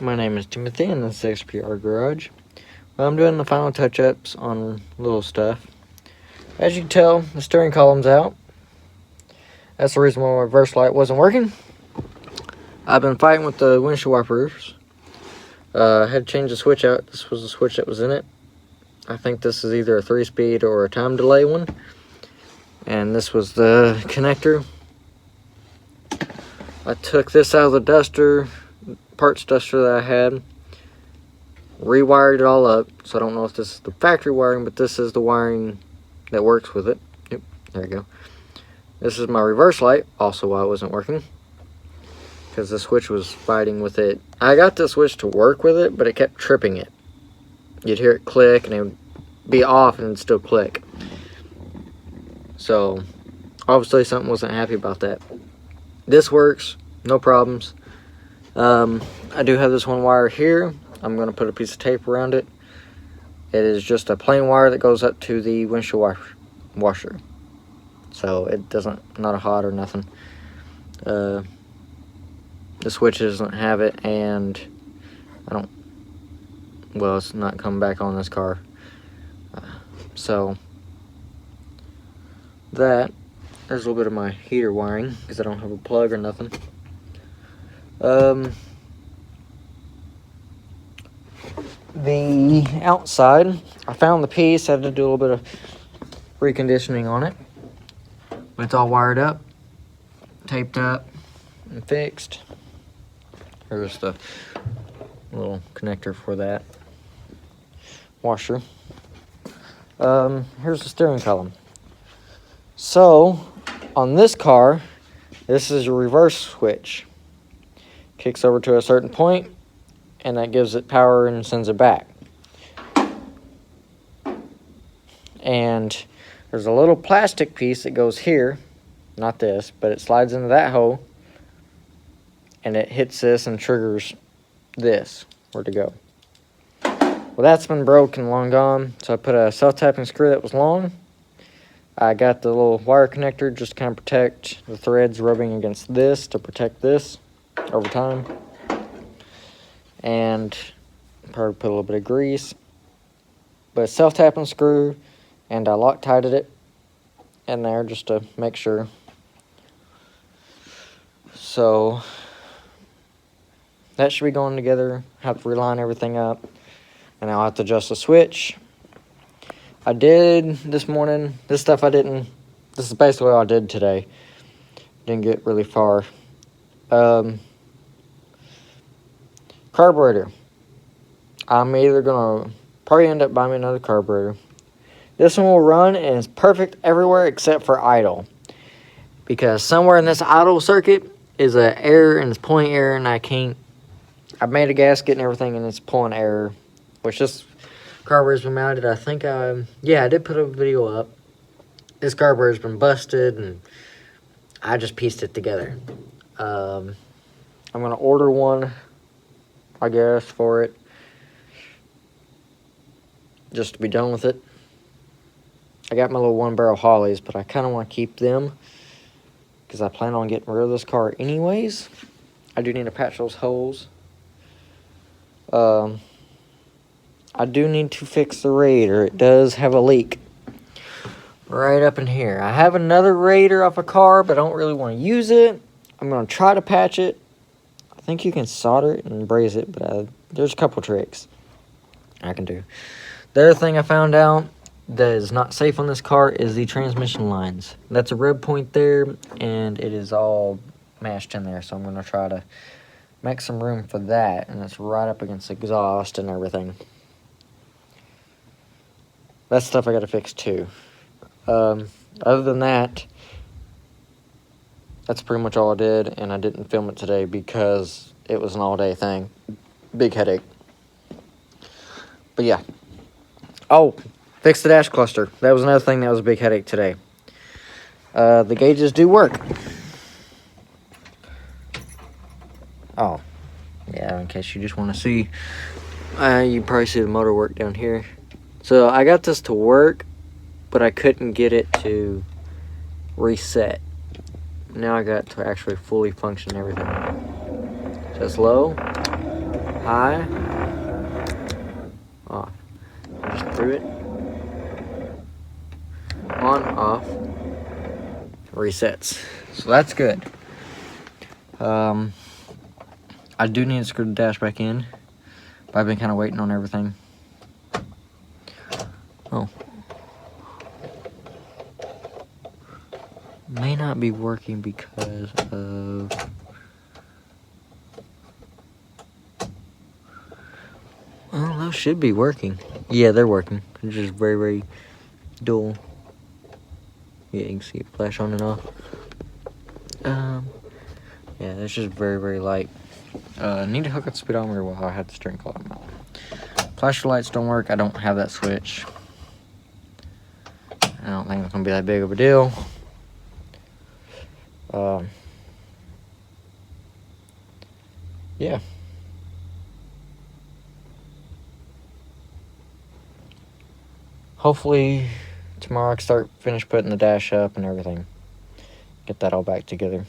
My name is Timothy and this is XPR Garage. Well, I'm doing the final touch-ups on little stuff. As you can tell, the steering column's out. That's the reason why my reverse light wasn't working. I've been fighting with the windshield wipers. I had to change the switch out. This was the switch that was in it. I think this is either a 3-speed or a time delay one. And this was the connector. I took this out of the duster, parts duster that I had, rewired it all up. So I don't know if this is the factory wiring, but this is the wiring that works with it. Yep, there you go. This is my reverse light, also why it wasn't working, because the switch was fighting with it. I got the switch to work with it, but it kept tripping it. You'd hear it click and it would be off and it'd still click. So obviously something wasn't happy about that. This works, no problems. I do have this one wire here. I'm going to put a piece of tape around it. It is just a plain wire that goes up to the windshield washer. So it not a hot or nothing. The switch doesn't have it, and it's not coming back on this car. So there's a little bit of my heater wiring because I don't have a plug or nothing. The outside, I found the piece. I had to do a little bit of reconditioning on it, but it's all wired up, taped up, and fixed. Here's the little connector for that washer. Here's the steering column. So on this car, this is a reverse switch. Kicks over to a certain point, and that gives it power and sends it back. And there's a little plastic piece that goes here, not this, but it slides into that hole, and it hits this and triggers this, where to go. Well, that's been broken, long gone, so I put a self-tapping screw that was long. I got the little wire connector just to kind of protect the threads rubbing against this, to protect this over time. And probably put a little bit of grease. But a self-tapping screw, and I Loctited it in there just to make sure. So that should be going together. Have to reline everything up, and I'll have to adjust the switch. I did this morning. This stuff I didn't. This is basically all I did today. Didn't get really far. Carburetor. I'm either gonna probably end up buying me another carburetor. This one will run and it's perfect everywhere except for idle, because somewhere in this idle circuit is an error, and it's pulling error, and I've made a gasket and everything, and it's pulling error, which this carburetor's been mounted. I think I did put a video up. This carburetor's been busted, and I just pieced it together. I'm gonna order one, I guess, for it, just to be done with it. I got my little 1-barrel Hollies, but I kind of want to keep them because I plan on getting rid of this car anyways. I do need to patch those holes. I do need to fix the radiator. It does have a leak right up in here. I have another radiator off a car, but I don't really want to use it. I'm going to try to patch it. I think you can solder it and braze it, but there's a couple tricks I can do. The other thing I found out that is not safe on this car is the transmission lines. That's a red point there, and it is all mashed in there, so I'm going to try to make some room for that, and it's right up against the exhaust and everything. That's stuff I got to fix too. Other than that, that's pretty much all I did, and I didn't film it today because it was an all-day thing. Big headache. But yeah. Oh, fix the dash cluster. That was another thing that was a big headache today. The gauges do work. Oh, yeah, in case you just want to see. You probably see the motor work down here. So I got this to work, but I couldn't get it to reset. Now I got to actually fully function everything. So it's low, high, off. Just through it. On, off. Resets. So that's good. I do need to screw the dash back in, but I've been kind of waiting on everything. Oh. May not be working because of... Well, those should be working. Yeah, they're working. It's just very, very dull. Yeah, you can see it flash on and off. Yeah, it's just very, very light. Need to hook up the speedometer while I have the steering column on. Flasher lights don't work. I don't have that switch. I don't think it's gonna be that big of a deal. Yeah. Hopefully tomorrow I can finish putting the dash up and everything. Get that all back together.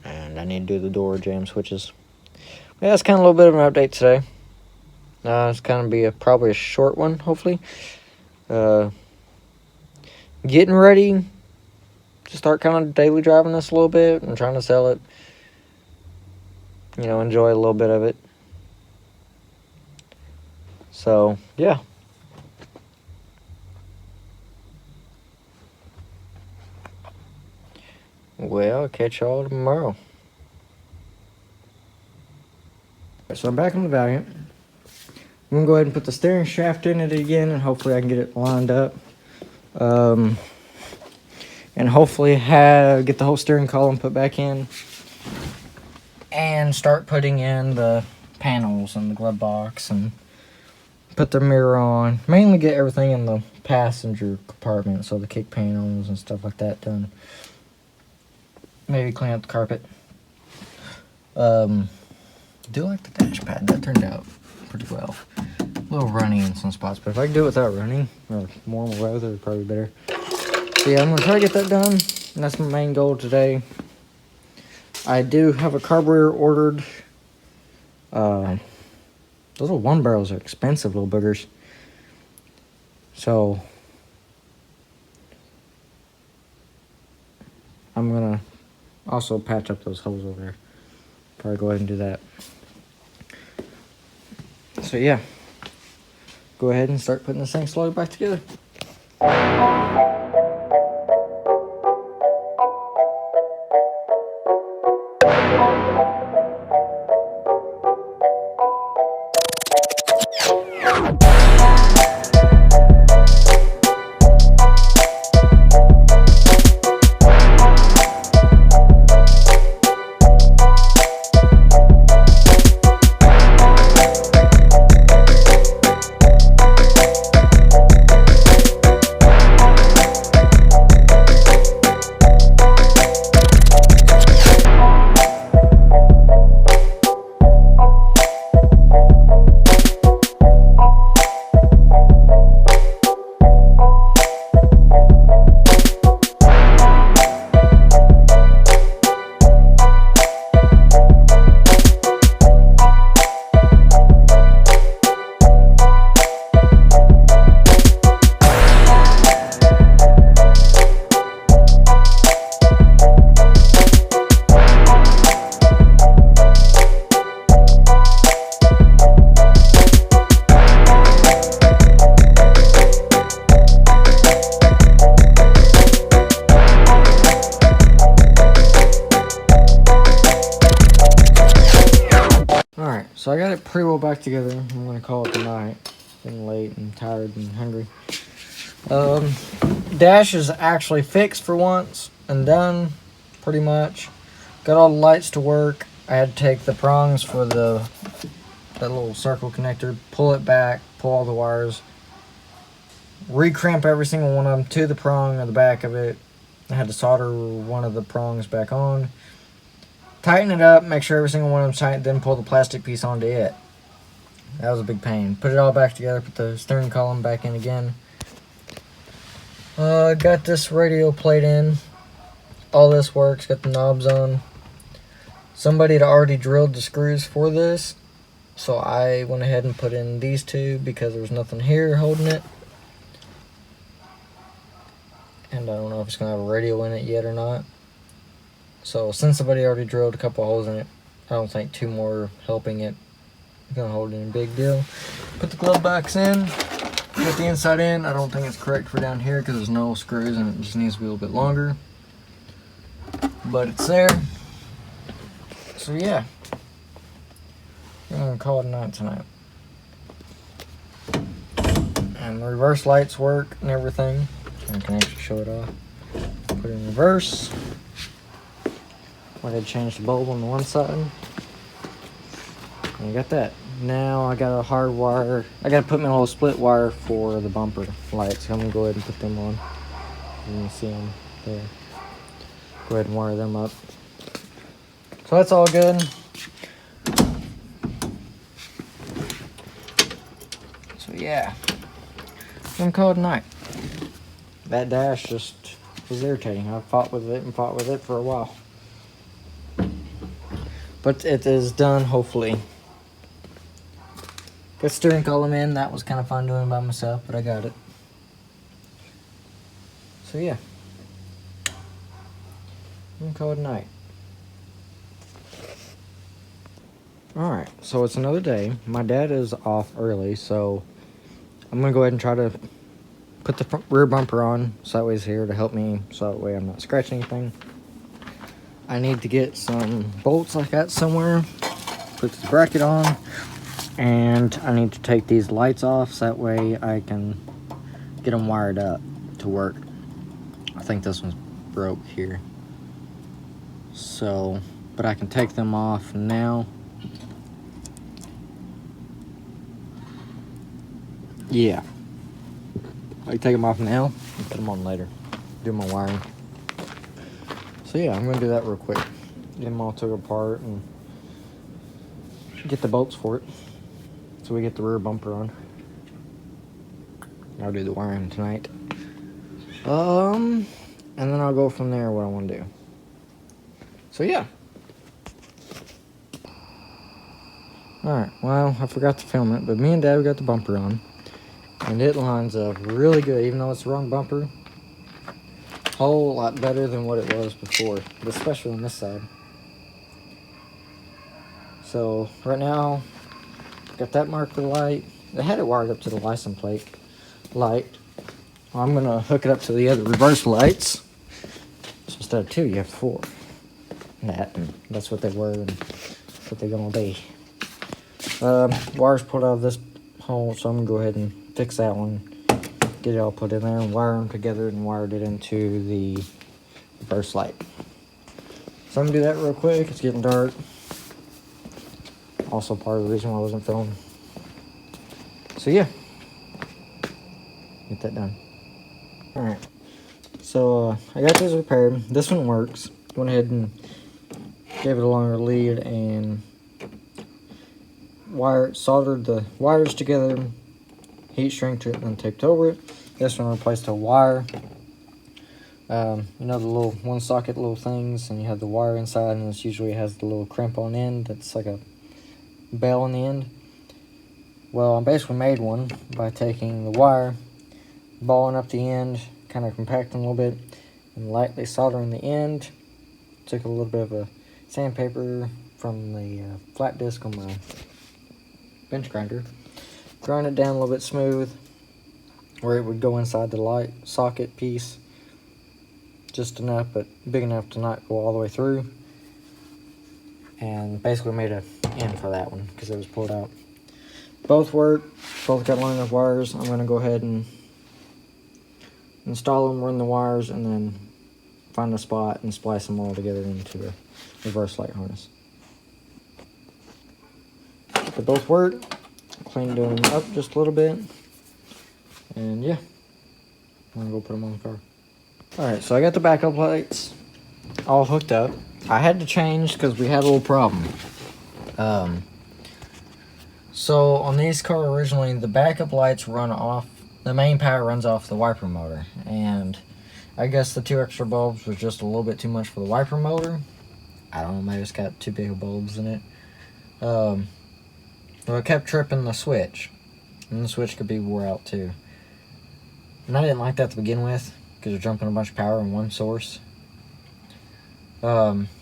And I need to do the door jam switches. Yeah, that's kind of a little bit of an update today. It's going to be probably a short one, hopefully. Getting ready to start kind of daily driving this a little bit and trying to sell it. You know, enjoy a little bit of it. So, yeah. Well, I'll catch y'all tomorrow. So I'm back on the Valiant. I'm going to go ahead and put the steering shaft in it again, and hopefully I can get it lined up. And hopefully get the whole steering column put back in. And start putting in the panels and the glove box and put the mirror on. Mainly get everything in the passenger compartment, so the kick panels and stuff like that done. Maybe clean up the carpet. I do like the dash pad. That turned out pretty well. A little runny in some spots, but if I can do it without running, or normal weather, it'd probably be better. So yeah, I'm going to try to get that done, and that's my main goal today. I do have a carburetor ordered. Those little one barrels are expensive, little boogers. So I'm going to also patch up those holes over there. Probably go ahead and do that. So yeah, go ahead and start putting this thing slowly back together. So I got it pretty well back together. I'm going to call it tonight. Getting late and tired and hungry. Dash is actually fixed for once and done, pretty much. Got all the lights to work. I had to take the prongs for that little circle connector, pull it back, pull all the wires, recrimp every single one of them to the prong of the back of it. I had to solder one of the prongs back on. Tighten it up, make sure every single one of them's tight, then pull the plastic piece onto it. That was a big pain. Put it all back together, put the steering column back in again. Got this radio plate in. All this works, got the knobs on. Somebody had already drilled the screws for this, so I went ahead and put in these two because there was nothing here holding it. And I don't know if it's going to have a radio in it yet or not. So since somebody already drilled a couple holes in it, I don't think two more helping it is going to hold any big deal. Put the glove box in, put the inside in. I don't think it's correct for down here because there's no screws and it just needs to be a little bit longer. But it's there. So yeah, I'm going to call it a night tonight. And the reverse lights work and everything. I can actually show it off. Put it in reverse. Went ahead and change the bulb on the one side. And I got that. Now I got a hard wire. I got to put my little split wire for the bumper lights. I'm going to go ahead and put them on. You can see them there. Go ahead and wire them up. So that's all good. So yeah, I'm gonna call it a night. That dash just was irritating. I fought with it for a while. But it is done, hopefully. Got steering column in. That was kind of fun doing by myself, but I got it. So yeah, I'm gonna call it a night. Alright, so it's another day. My dad is off early, so I'm going to go ahead and try to put the rear bumper on so that way he's here to help me, so that way I'm not scratching anything. I need to get some bolts I got somewhere, put the bracket on, and I need to take these lights off so that way I can get them wired up to work. I think this one's broke here. So, but I can take them off now. Yeah, I can take them off now and put them on later. Do my wiring. So yeah, I'm gonna do that real quick. Get them all took apart and get the bolts for it, so we get the rear bumper on. I'll do the wiring tonight. And then I'll go from there what I want to do. So yeah. Alright, well, I forgot to film it, but me and Dad got the bumper on. And it lines up really good, even though it's the wrong bumper. A whole lot better than what it was before, but especially on this side. So, right now, got that marker light. They had it wired up to the license plate light. Well, I'm going to hook it up to the other reverse lights. So instead of two, you have four. That's what they were and that's what they're going to be. Wires pulled out of this hole, so I'm going to go ahead and fix that one, get it all put in there and wire them together and wired it into the reverse light. So I'm going to do that real quick. It's getting dark. Also part of the reason why I wasn't filming. So yeah, get that done. Alright, so I got this repaired. This one works. Went ahead and gave it a longer lead and soldered the wires together, heat shrinked it, and then taped over it. This one replaced a wire. You know the little one socket little things, and you have the wire inside, and this usually has the little crimp on the end that's like a bell on the end. Well, I basically made one by taking the wire, balling up the end, kind of compacting a little bit, and lightly soldering the end. Took a little bit of a sandpaper from the flat disc on my bench grinder, grind it down a little bit smooth where it would go inside the light socket piece, just enough, but big enough to not go all the way through, and basically made an end for that one because it was pulled out. Both work, both got line of wires. I'm going to go ahead and install them, run the wires, and then find a spot and splice them all together into the reverse light harness. They both work. Cleaned them up just a little bit, and yeah, I'm gonna go put them on the car. Alright, so I got the backup lights all hooked up. I had to change because we had a little problem. So on these cars originally, the backup lights run off, the main power runs off the wiper motor, and I guess the 2 extra bulbs was just a little bit too much for the wiper motor, I don't know, maybe it's got too big of bulbs in it. Well, it kept tripping the switch. And the switch could be wore out too. And I didn't like that to begin with, because you're dumping a bunch of power in one source.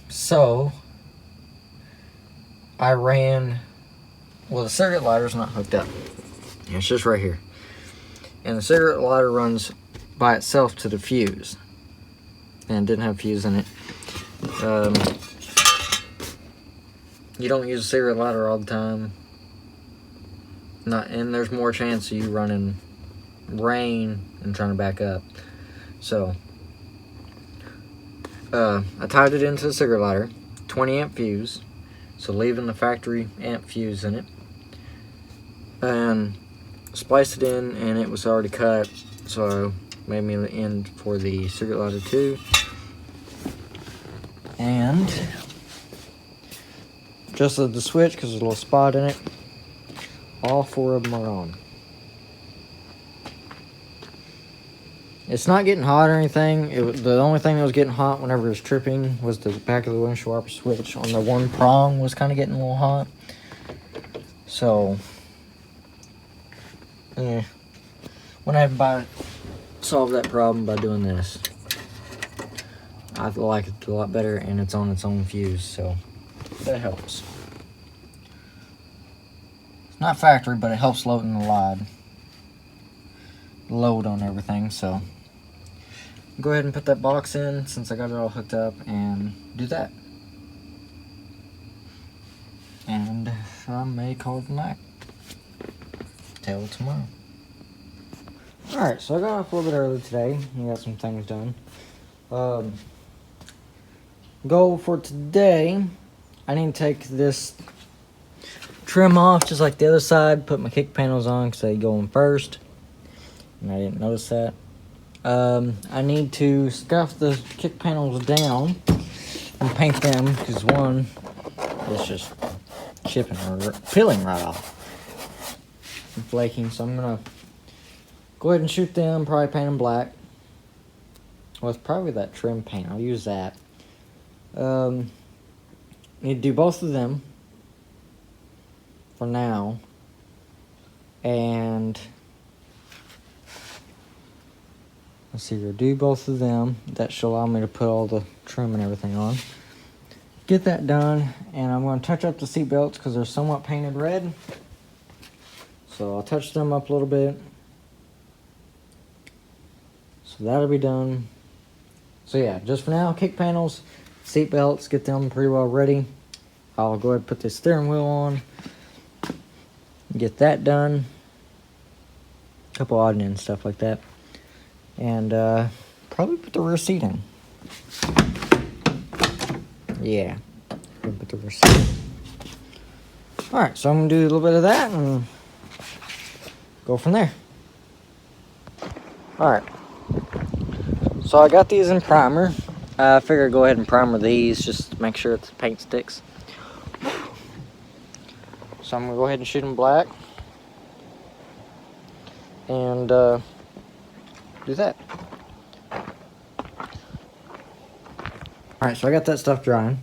So I ran, well, the cigarette lighter's not hooked up. It's just right here. And the cigarette lighter runs by itself to the fuse. And it didn't have fuse in it. You don't use a cigarette lighter all the time. And there's more chance of you running rain and trying to back up. So I tied it into the cigarette lighter, 20 amp fuse, so leaving the factory amp fuse in it, and spliced it in, and it was already cut, so I made me the end for the cigarette lighter too. And just the switch, because there's a little spot in it, all 4 of them are on. It's not getting hot or anything. The only thing that was getting hot whenever it was tripping was the back of the windshield wiper switch on the one prong was kind of getting a little hot. So, yeah. When I had solved that problem by doing this, I like it a lot better, and it's on its own fuse, so that helps. It's not factory, but it helps loading the load on everything, so go ahead and put that box in since I got it all hooked up and do that. And I may call it a night. Till tomorrow. Alright, so I got off a little bit early today. I got some things done. Goal for today, I need to take this trim off just like the other side, put my kick panels on because they go in first. And I didn't notice that. I need to scuff the kick panels down and paint them because one is just chipping or peeling right off and flaking. So I'm gonna go ahead and shoot them, probably paint them black. Well, it's probably that trim paint. I'll use that. Need to do both of them for now. And let's see, we'll do both of them. That should allow me to put all the trim and everything on. Get that done, and I'm going to touch up the seat belts because they're somewhat painted red. So I'll touch them up a little bit. So that'll be done. So yeah, just for now, kick panels, seat belts, get them pretty well ready. I'll go ahead and put the steering wheel on. Get that done. A couple odd and ends, stuff like that. And probably put the rear seat in. Yeah, put the rear seat in. Alright, so I'm going to do a little bit of that and go from there. Alright, so I got these in primer. I figured I'd go ahead and primer these just to make sure the paint sticks. So I'm going to go ahead and shoot them black. And do that. Alright, so I got that stuff drying.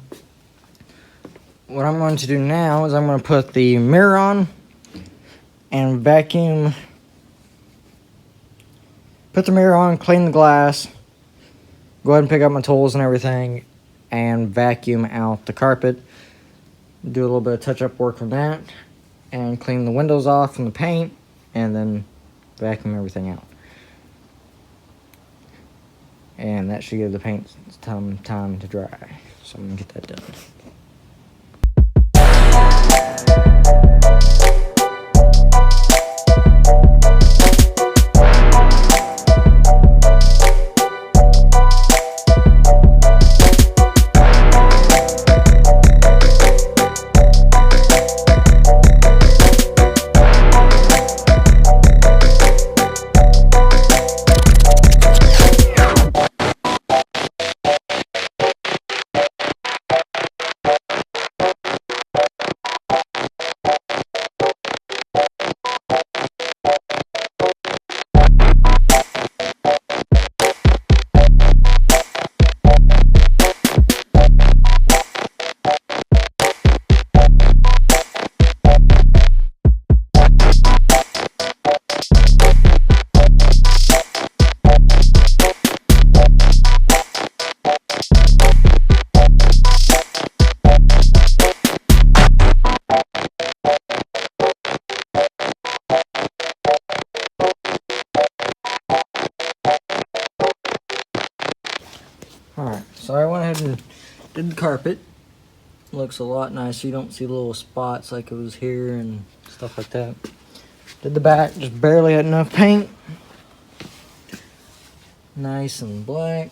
What I'm going to do now is I'm going to put the mirror on and vacuum. Put the mirror on, clean the glass, go ahead and pick up my tools and everything, and vacuum out the carpet. Do a little bit of touch-up work on that, and clean the windows off from the paint, and then vacuum everything out. And that should give the paint some time to dry. So I'm going to get that done. So I went ahead and did the carpet. Looks a lot nicer. You don't see little spots like it was here and stuff like that. Did the back, just barely had enough paint. Nice and black.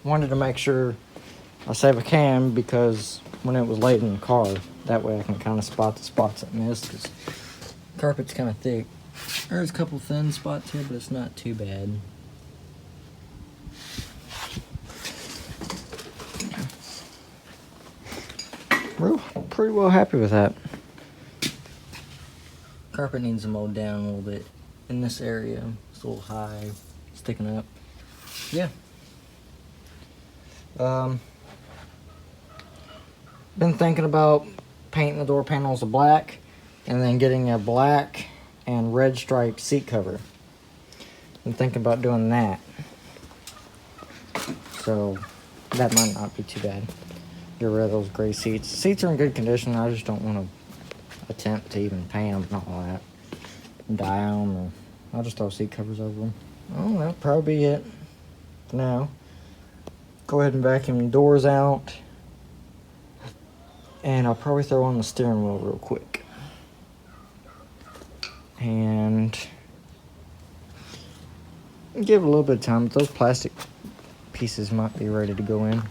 Wanted to make sure I save a can because when it was laid in the car, that way I can kind of spot the spots that missed because carpet's kind of thick. There's a couple thin spots here, but it's not too bad. We're pretty well happy with that. Carpet needs to mold down a little bit in this area. It's a little high, sticking up. Yeah. Been thinking about painting the door panels black and then getting a black and red striped seat cover. I'm thinking about doing that. So that might not be too bad. Get rid of those gray seats. Seats are in good condition. I just don't want to attempt to even paint them, not all that. Dye them, or I'll just throw seat covers over them. Oh, that'll probably be it for now. Go ahead and vacuum the doors out. And I'll probably throw on the steering wheel real quick. And give it a little bit of time. But those plastic pieces might be ready to go in.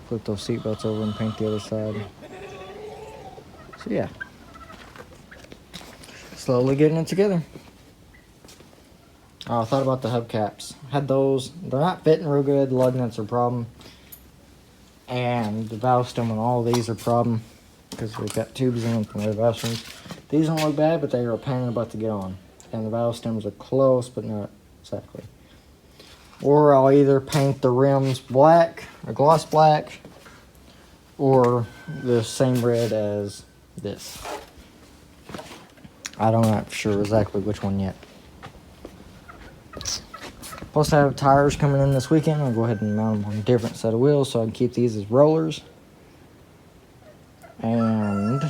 Flip those seat belts over and paint the other side. So yeah. Slowly getting it together. Oh, I thought about the hubcaps. Had those. They're not fitting real good. Lug nuts are a problem. And the valve stem on all these are a problem. Because we've got tubes in them from the valve stems. These don't look bad, but they are a pain in the butt to get on. And the valve stems are close, but not exactly. Or I'll either paint the rims black, or gloss black, or the same red as this. I'm not sure exactly which one yet. Plus I have tires coming in this weekend. I'll go ahead and mount them on a different set of wheels so I can keep these as rollers. And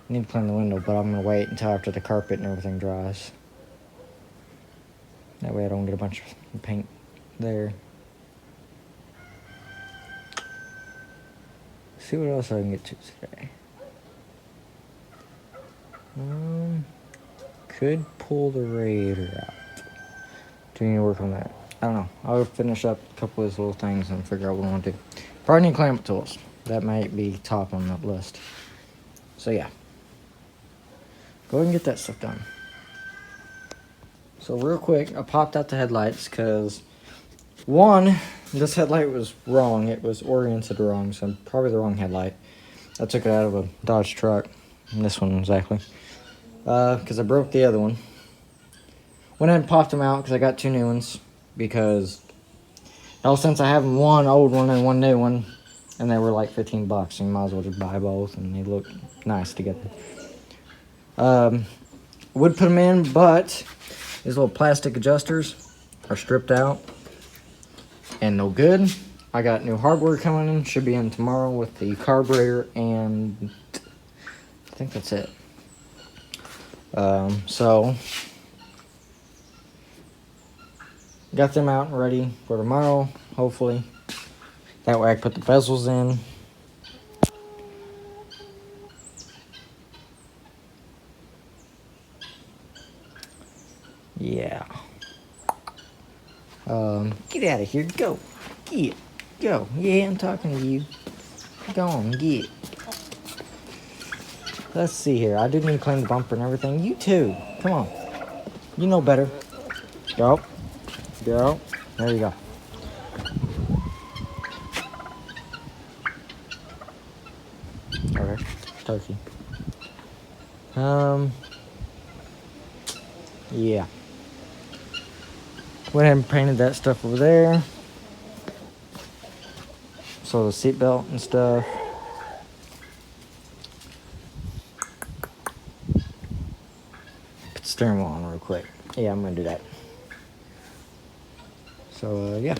I need to clean the window, but I'm going to wait until after the carpet and everything dries. That way I don't get a bunch of paint there. See what else I can get to today. Could pull the radiator out. Do you need to work on that? I don't know. I'll finish up a couple of these little things and figure out what I want to do. Probably need clamp tools. That might be top on that list. So yeah. Go ahead and get that stuff done. So real quick, I popped out the headlights because one, this headlight was wrong. It was oriented wrong, so probably the wrong headlight. I took it out of a Dodge truck. And this one exactly. Because I broke the other one. Went ahead and popped them out because I got two new ones. Because since I have one old one and one new one, and they were like $15, you might as well just buy both, and they look nice together. Would put them in, but these little plastic adjusters are stripped out and no good. I got new hardware coming in. Should be in tomorrow with the carburetor, and I think that's it. So got them out and ready for tomorrow, hopefully. That way I can put the bezels in. Yeah. Get out of here. Go. Get. Go. Yeah, I'm talking to you. Go on, get. Let's see here. I do need to clean the bumper and everything. You too. Come on. You know better. Go. Go. There you go. Okay. Turkey. Yeah. Went ahead and painted that stuff over there. So the seatbelt and stuff. Put the steering wheel on real quick. Yeah, I'm gonna do that. So, yeah.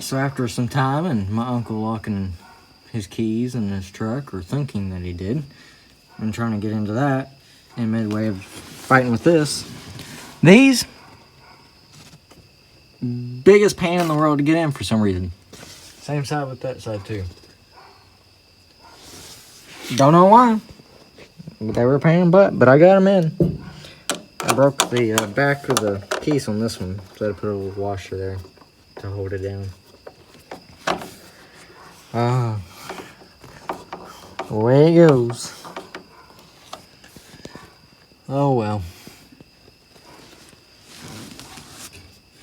So after some time and my uncle locking his keys in his truck, or thinking that he did, and trying to get into that, and midway of fighting with this, these, biggest pain in the world to get in for some reason. Same side with that side too. Don't know why. They were a pain in the butt, but I got them in. I broke the back of the piece on this one, so I had to put a little washer there to hold it down. Away it goes. Oh well.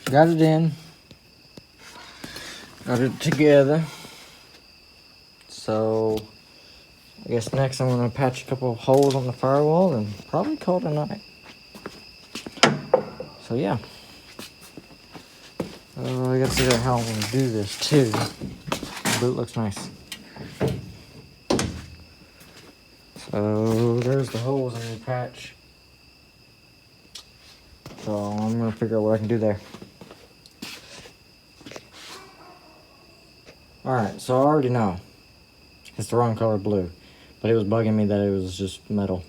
Got it in. Got it together. So I guess next I'm gonna patch a couple of holes on the firewall and probably call it a night. So yeah. I gotta figure out how I'm gonna do this too. The boot looks nice. So there's the holes I need to patch. So I'm gonna figure out what I can do there. Alright, so I already know it's the wrong color blue, but it was bugging me that it was just metal.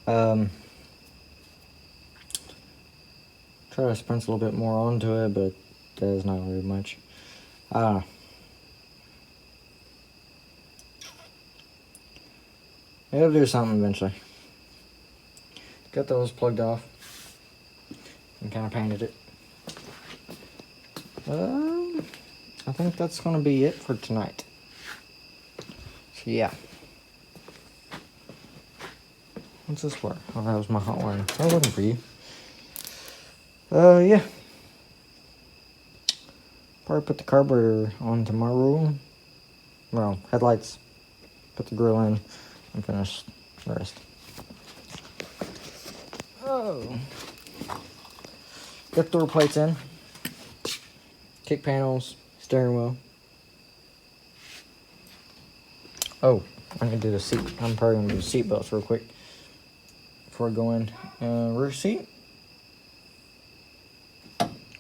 Try to sprints a little bit more onto it, but there's not very much. I don't know. It'll do something eventually. Got those plugged off and kind of painted it. I think that's going to be it for tonight. So yeah. What's this for? Oh, that was my hot wire. I was looking for you. Yeah. Probably put the carburetor on tomorrow. Well, headlights. Put the grill in and finish the rest. Oh. Got door plates in. Kick panels. Steering wheel. Oh, I'm gonna do the seat. I'm probably gonna do the seat belts real quick before I go in. Rear seat.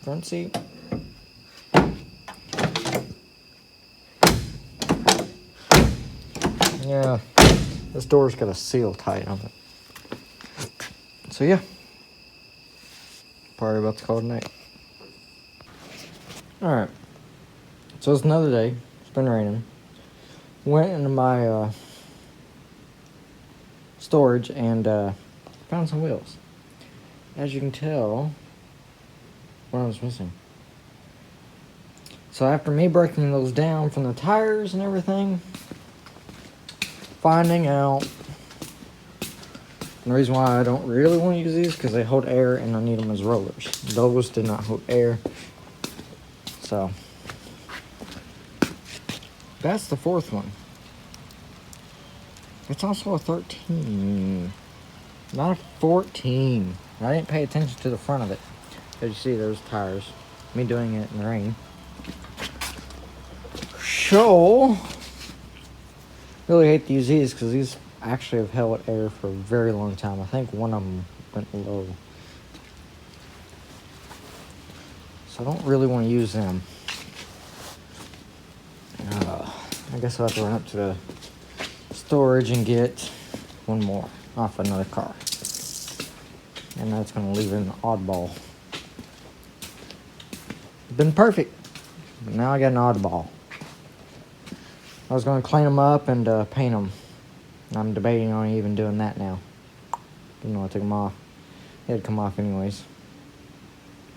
Front seat. Yeah, this door's got a seal tight on it. So yeah, probably about to call it a night. Alright, so it's another day. It's been raining. Went into my storage and found some wheels. As you can tell, one was missing. So after me breaking those down from the tires and everything, finding out, and the reason why I don't really want to use these because they hold air and I need them as rollers. Those did not hold air. So that's the fourth one. It's also a 13, not a 14. I didn't pay attention to the front of it. As you see, there's tires. Me doing it in the rain. So, really hate to use these because these actually have held air for a very long time. I think one of them went low. So I don't really want to use them. I guess I'll have to run up to the storage and get one more off another car. And that's going to leave it an oddball. Been perfect. But now I got an oddball. I was going to clean them up and paint them. I'm debating on even doing that now. Even though I took them off. They had to come off anyways.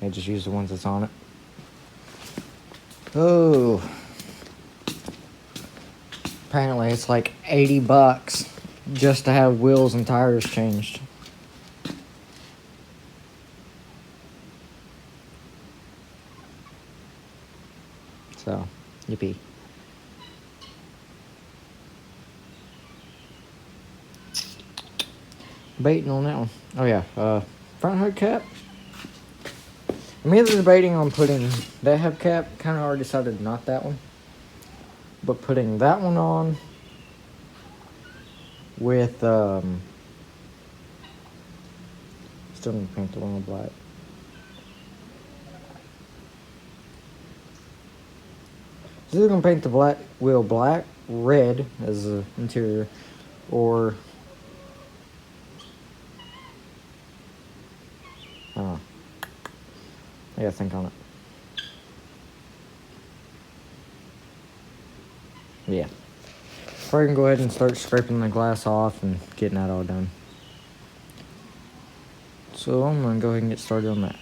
I just use the ones that's on it. Oh. Apparently it's like $80 just to have wheels and tires changed. So, yippee. Debating on that one. Oh yeah, front hood cap. I'm either debating on putting that hubcap, kind of already decided not that one, but putting that one on with, still need to paint the one black. It's either gonna paint the wheel black, red as the interior, or I don't know. I gotta think on it. Yeah. Probably gonna go ahead and start scraping the glass off and getting that all done. So I'm gonna go ahead and get started on that.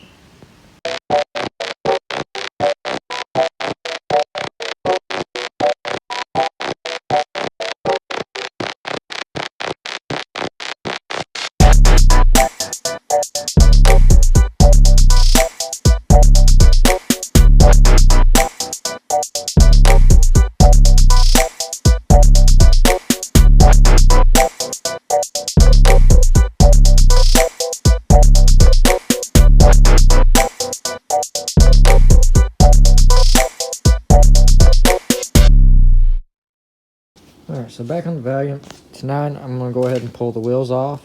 Alright, so back on the Valiant. Tonight I'm going to go ahead and pull the wheels off.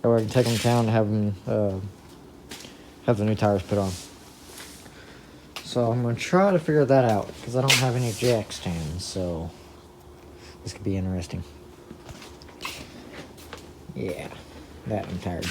That way I can take them down and have them, have the new tires put on. So I'm going to try to figure that out, because I don't have any jack stands, so this could be interesting. Yeah, that I'm tired.